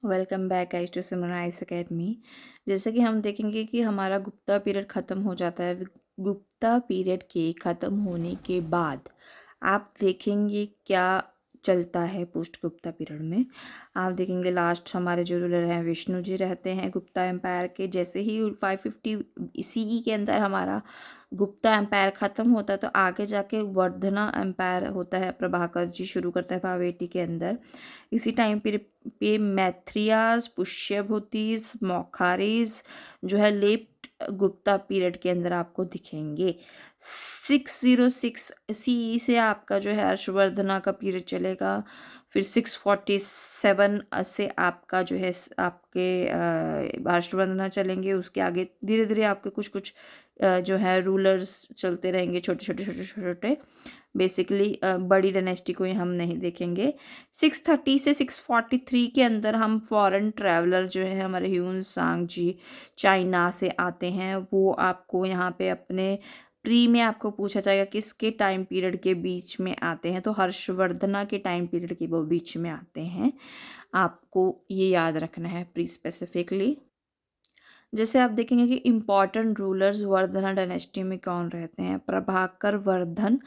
Welcome back guys to Simran ice academy. जैसे कि हम देखेंगे कि हमारा गुप्ता पीरियड ख़त्म हो जाता है। गुप्ता पीरियड के ख़त्म होने के बाद आप देखेंगे क्या चलता है पोस्ट गुप्ता पीरियड में। आप देखेंगे लास्ट हमारे जो रूलर हैं विष्णु जी रहते हैं गुप्ता एम्पायर के। जैसे ही 550 सीई के अंदर हमारा गुप्ता एम्पायर ख़त्म होता है तो आगे जाके वर्धना एम्पायर होता है, प्रभाकर जी शुरू करता है 580 के अंदर। इसी टाइम पीरियड पे मैथ्रियास, पुष्यभूतिस, मौखारिस जो है लेफ्ट गुप्ता पीरियड के अंदर आपको दिखेंगे। 606 सीई से आपका जो है हर्षवर्धना का पीरियड चलेगा। फिर 647 से आपका जो है आपके हर्षवर्धना चलेंगे। उसके आगे धीरे धीरे आपके कुछ कुछ जो है रूलर्स चलते रहेंगे, छोटे छोटे छोटे छोटे। बेसिकली बड़ी डायनेस्टी को ही हम नहीं देखेंगे। 630 से 643 के अंदर हम फॉरेन ट्रैवलर जो है हमारे ह्यून सांग जी चाइना से आते हैं। वो आपको यहाँ पे अपने प्री में आपको पूछा जाएगा किसके टाइम पीरियड के बीच में आते हैं, तो हर्षवर्धना के टाइम पीरियड के वो बीच में आते हैं। आपको ये याद रखना है प्री स्पेसिफिकली। जैसे आप देखेंगे कि इम्पॉर्टेंट रूलर्स वर्धना डायनेस्टी में कौन रहते हैं। प्रभाकर वर्धन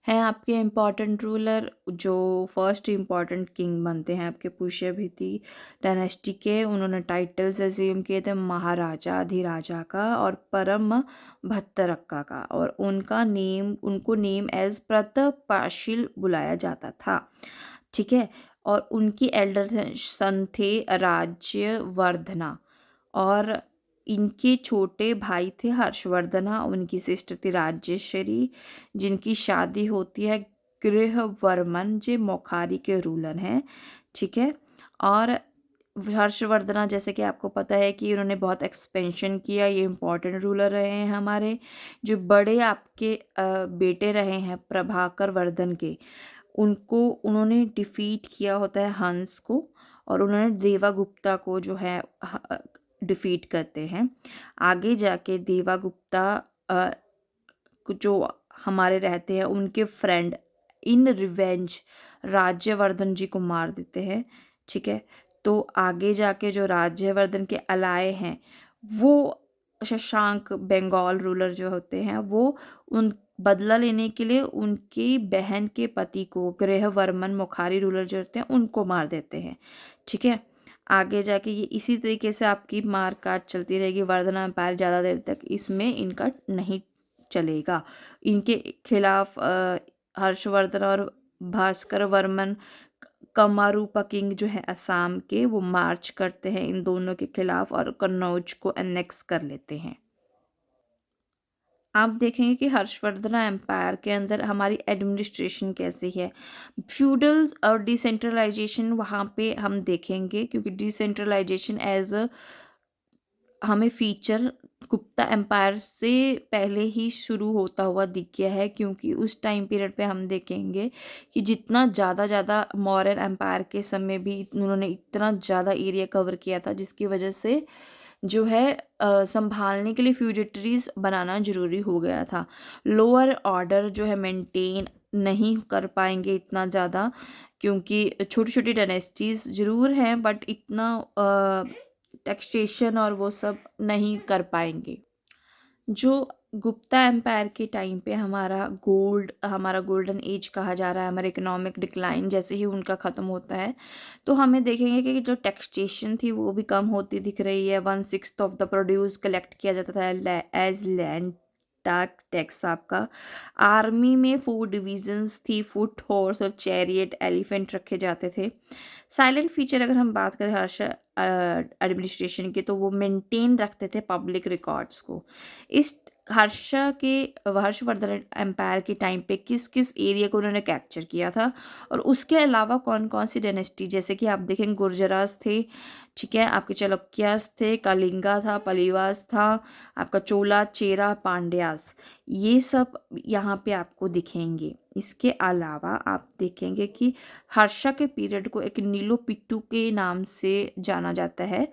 हैं आपके इम्पॉर्टेंट रूलर, जो फर्स्ट इम्पॉर्टेंट किंग बनते हैं आपके पुष्यभूति डायनेस्टी के। उन्होंने टाइटल्स अज्यूम किए थे महाराजा, अधिराजा का और परम भत्तरक्का का, और उनको नेम एज प्रतापशील बुलाया जाता था। ठीक है। और उनकी एल्डर सन थे राज्यवर्धना, और इनके छोटे भाई थे हर्षवर्धना, उनकी सिस्टर थी राजेश्वरी, जिनकी शादी होती है गृहवर्मन जो मोखारी के रूलर हैं। ठीक है। और हर्षवर्धना जैसे कि आपको पता है कि उन्होंने बहुत एक्सपेंशन किया, ये इम्पोर्टेंट रूलर रहे हैं हमारे। जो बड़े आपके बेटे रहे हैं प्रभाकर वर्धन के, उनको उन्होंने डिफीट किया होता है हंस को, और उन्होंने देवागुप्ता को जो है डिफीट करते हैं। आगे जाके देवागुप्ता जो हमारे रहते हैं उनके फ्रेंड इन रिवेंज राज्यवर्धन जी को मार देते हैं। ठीक है। तो आगे जाके जो राज्यवर्धन के अलाए हैं वो शशांक बंगाल रूलर जो होते हैं, वो उन बदला लेने के लिए उनकी बहन के पति को गृहवर्मन मुखारी रूलर जो होते हैं उनको मार देते हैं। ठीक है। आगे जाके ये इसी तरीके से आपकी मार काट चलती रहेगी। वर्धना एम्पायर ज़्यादा देर तक इसमें इनका नहीं चलेगा। इनके खिलाफ हर्षवर्धन और भास्कर वर्मन कमारूपा किंग जो है असम के, वो मार्च करते हैं इन दोनों के खिलाफ और कन्नौज को एनेक्स कर लेते हैं। आप देखेंगे कि हर्षवर्धना एम्पायर के अंदर हमारी एडमिनिस्ट्रेशन कैसी है। फ्यूडल और डिसेंट्रलाइजेशन वहाँ पे हम देखेंगे, क्योंकि डिसेंट्रलाइजेशन एज अ हमें फीचर गुप्ता एम्पायर से पहले ही शुरू होता हुआ दिख गया है। क्योंकि उस टाइम पीरियड पे हम देखेंगे कि जितना ज़्यादा मौर्यन एम्पायर के समय भी उन्होंने इतना ज़्यादा एरिया कवर किया था, जिसकी वजह से जो है संभालने के लिए फ्यूजिटरीज बनाना ज़रूरी हो गया था। लोअर ऑर्डर जो है मेंटेन नहीं कर पाएंगे इतना ज़्यादा, क्योंकि छोटी छोटी डायनेस्टीज ज़रूर हैं बट इतना टैक्सेशन और वो सब नहीं कर पाएंगे। जो गुप्ता एम्पायर के टाइम पे हमारा गोल्डन एज कहा जा रहा है, हमारा इकोनॉमिक डिक्लाइन जैसे ही उनका ख़त्म होता है तो हमें देखेंगे कि जो टैक्सेशन थी वो भी कम होती दिख रही है। 1/6 ऑफ द प्रोड्यूस कलेक्ट किया जाता था एज लैंड टैक्स आपका। आर्मी में 4 डिविजन्स थी, फुट हॉर्स और चैरियट एलिफेंट रखे जाते थे। साइलेंट फीचर अगर हम बात करें हर्ष एडमिनिस्ट्रेशन की, तो वो मेंटेन रखते थे पब्लिक रिकॉर्ड्स को। इस हर्षवर्धन एम्पायर के टाइम पे किस किस एरिया को उन्होंने कैप्चर किया था, और उसके अलावा कौन कौन सी डायनेस्टी, जैसे कि आप देखें गुर्जरास थे, ठीक है, आपके चालुक्यास थे, कलिंगा था, पलीवास था, आपका चोला, चेरा, पांड्यास, ये सब यहाँ पे आपको दिखेंगे। इसके अलावा आप देखेंगे कि हर्षा के पीरियड को एक नीलो पिट्टू के नाम से जाना जाता है।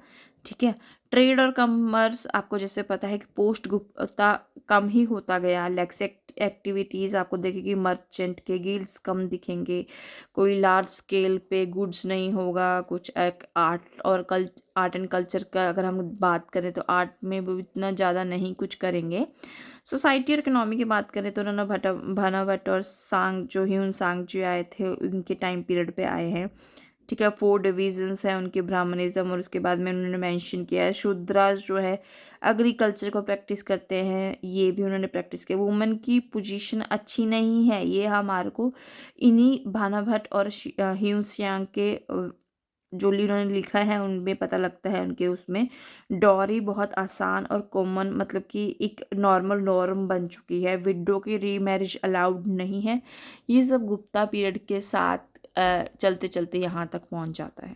ठीक है। ट्रेड और कॉमर्स आपको जैसे पता है कि पोस्ट गुप्ता कम ही होता गया। लेक्स एक्टिविटीज़ आपको देखेंगे मर्चेंट के गिल्ड्स कम दिखेंगे, कोई लार्ज स्केल पे गुड्स नहीं होगा। कुछ एक आर्ट एंड कल्चर का अगर हम बात करें तो आर्ट में वो इतना ज़्यादा नहीं कुछ करेंगे। सोसाइटी और इकोनॉमी की बात करें तो भाना भट्ट और सांग जो ह्यून सांग जी आए थे उनके टाइम पीरियड पे आए हैं। ठीक है। 4 डिविजन्स हैं उनके ब्राह्मणिज्म, और उसके बाद में उन्होंने मेंशन किया है शूद्रास जो है एग्रीकल्चर को प्रैक्टिस करते हैं, ये भी उन्होंने प्रैक्टिस किया। वुमेन की पोजीशन अच्छी नहीं है, ये हमारे को इन्हीं भाना भट्ट और ह्यून सांग के जो उन्होंने लिखा है उनमें पता लगता है। उनके उसमें डॉरी बहुत आसान और कॉमन मतलब कि एक नॉर्मल नॉर्म बन चुकी है। विडो की रीमैरिज अलाउड नहीं है। ये सब गुप्ता पीरियड के साथ चलते चलते यहाँ तक पहुँच जाता है।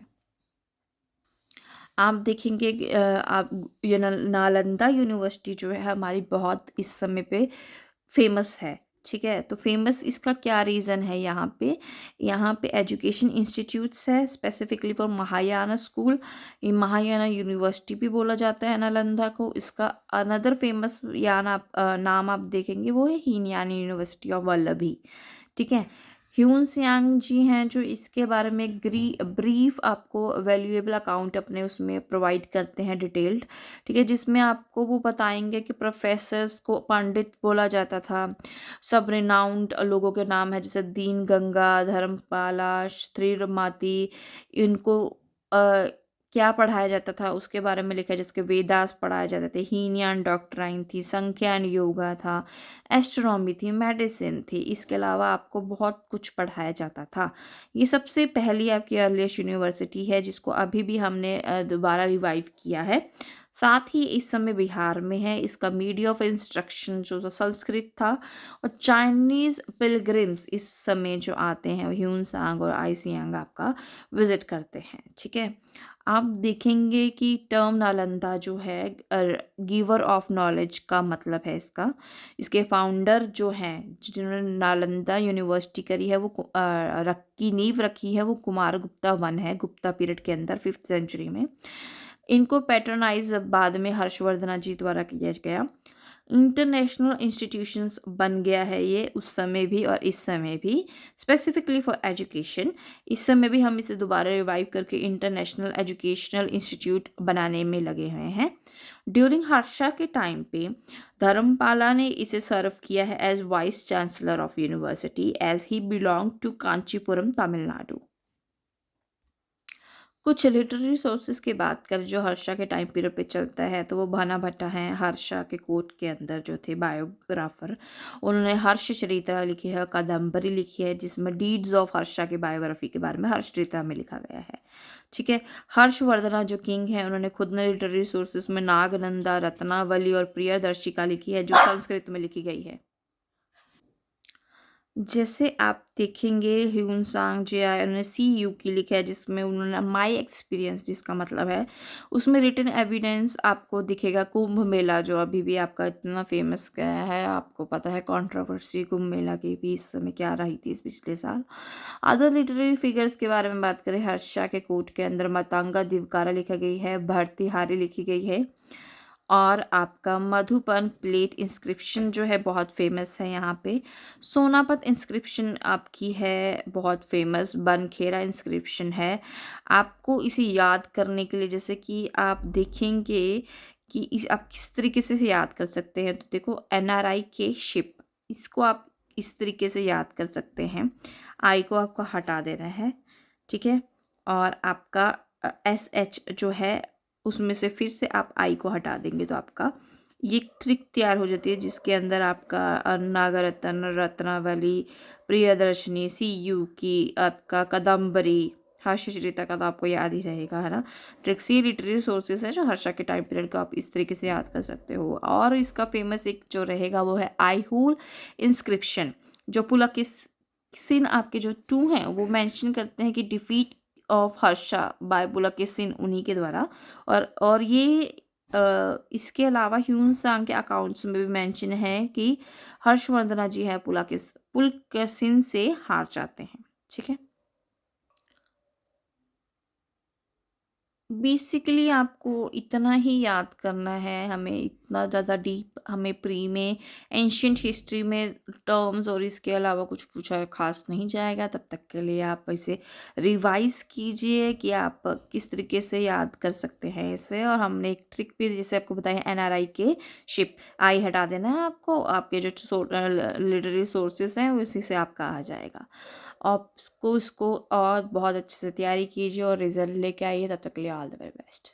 आप देखेंगे कि आप ये नालंदा यूनिवर्सिटी जो है हमारी बहुत इस समय पे फेमस है। ठीक है। तो फेमस इसका क्या रीज़न है यहाँ पे एजुकेशन इंस्टीट्यूट्स है स्पेसिफिकली फॉर महायाना स्कूल। ये महायाना यूनिवर्सिटी भी बोला जाता है नालंदा को। इसका अनदर फेमस नाम आप देखेंगे वो है हीनयान यूनिवर्सिटी ऑफ वल्लभी। ठीक है। ह्यून सियांग जी हैं जो इसके बारे में ब्रीफ आपको वैल्यूएबल अकाउंट अपने उसमें प्रोवाइड करते हैं डिटेल्ड। ठीक है। जिसमें आपको वो बताएंगे कि प्रोफेसर्स को पंडित बोला जाता था। सब रिनाउंड लोगों के नाम है जैसे दीन गंगा, धर्मपाला, स्त्रीरमाती। इनको क्या पढ़ाया जाता था उसके बारे में लिखा है, जैसे वेदास पढ़ाए जाते थे, हीनयान डॉक्ट्राइन थी, संख्यान योगा था, एस्ट्रोनॉमी थी, मेडिसिन थी। इसके अलावा आपको बहुत कुछ पढ़ाया जाता था। ये सबसे पहली आपकी अर्लीस्ट यूनिवर्सिटी है जिसको अभी भी हमने दोबारा रिवाइव किया है। साथ ही इस समय बिहार में है। इसका मीडिया ऑफ इंस्ट्रक्शन जो संस्कृत था, और चाइनीज़ पिलग्रिम्स इस समय जो आते हैं ह्यून सांग और आई सियांग आपका विजिट करते हैं। ठीक है। आप देखेंगे कि टर्म नालंदा जो है गिवर ऑफ नॉलेज का मतलब है इसका। इसके फाउंडर जो हैं जिन्होंने नालंदा यूनिवर्सिटी करी है वो की नींव रखी है वो कुमार गुप्ता वन है गुप्ता पीरियड के अंदर 5th सेंचुरी में। इनको पैट्रोनाइज बाद में हर्षवर्धना जी द्वारा किया गया। इंटरनेशनल इंस्टीट्यूशंस बन गया है ये उस समय भी और इस समय भी स्पेसिफिकली फॉर एजुकेशन। इस समय भी हम इसे दोबारा रिवाइव करके इंटरनेशनल एजुकेशनल इंस्टीट्यूट बनाने में लगे हुए हैं। ड्यूरिंग हर्षा के टाइम पे धर्मपाला ने इसे सर्व किया है as vice chancellor of university as he belong to Kanchipuram Tamil Nadu. कुछ लिटरेरी सोर्सेज की बात करें जो हर्षा के टाइम पीरियड पे चलता है तो वो भाना भट्टा हैं। हर्षा के कोर्ट के अंदर जो थे बायोग्राफर, उन्होंने हर्ष चरित्रा लिखी है, कादम्बरी लिखी है जिसमें डीड्स ऑफ हर्षा की बायोग्राफी के बारे में हर्ष चरित्रा में लिखा गया है। ठीक है। हर्षवर्धना जो किंग है उन्होंने खुद ने लिटरेरी सोर्सेज में नागनंदा, रत्नावली और प्रियदर्शिका लिखी है जो संस्कृत में लिखी गई है। जैसे आप देखेंगे ह्यून सांग जी आए उन्होंने सी यू की लिखा है जिसमें उन्होंने माई एक्सपीरियंस जिसका मतलब है उसमें रिटन एविडेंस आपको दिखेगा। कुंभ मेला जो अभी भी आपका इतना फेमस गया है, आपको पता है कंट्रोवर्सी कुंभ मेला की भी इस समय क्या रही थी इस पिछले साल। अदर लिटरेरी फिगर्स के बारे में बात करें हर्षा के कोट के अंदर मतंगा दिवकारा लिखा गई है, भर्तृहारी लिखी गई है, और आपका मधुपन प्लेट इंस्क्रिप्शन जो है बहुत फेमस है यहाँ पे। सोनापत इंस्क्रिप्शन आपकी है बहुत फेमस। बनखेरा इंस्क्रिप्शन है। आपको इसे याद करने के लिए जैसे कि आप देखेंगे कि आप किस तरीके से इसे याद कर सकते हैं तो देखो NRI के शिप, इसको आप इस तरीके से याद कर सकते हैं। आई को आपको हटा देना है। ठीक है। और आपका SH जो है उसमें से फिर से आप आई को हटा देंगे तो आपका ये ट्रिक तैयार हो जाती है जिसके अंदर आपका नागरत्न, रत्नावली, प्रियदर्शनी, CU की, आपका कदम्बरी, हर्षचरिता का तो आपको याद ही रहेगा है ना। ट्रिक्स ये लिटरेरी सोर्सेज है जो हर्षा के टाइम पीरियड को आप इस तरीके से याद कर सकते हो। और इसका फेमस एक जो रहेगा वो है आईहूल इंस्क्रिप्शन जो पुलकेशिन आपके जो 2 हैं वो मेंशन करते हैं कि defeat of Harsha by Pulakeshin उन्हीं के द्वारा। और ये इसके अलावा ह्यून सांग के अकाउंट्स में भी मेंशन है कि हर्षवर्धना जी है पुलकेशिन पुलकेशिन से हार जाते हैं। ठीक है, बेसिकली आपको इतना ही याद करना है, हमें इतना ज़्यादा डीप हमें प्री में एंशियंट हिस्ट्री में टर्म्स और इसके अलावा कुछ पूछा खास नहीं जाएगा। तब तक के लिए आप इसे रिवाइज कीजिए कि आप किस तरीके से याद कर सकते हैं इसे। और हमने एक ट्रिक भी जैसे आपको बताया, एनआरआई के शिप आई हटा देना है आपको, आपके जो लिटरेरी सोर्सेस हैं उसी से आपका आ जाएगा। आप इसको और बहुत अच्छे से तैयारी कीजिए और रिजल्ट लेके आइए। तब तक के लिए ऑल द वेरी बेस्ट।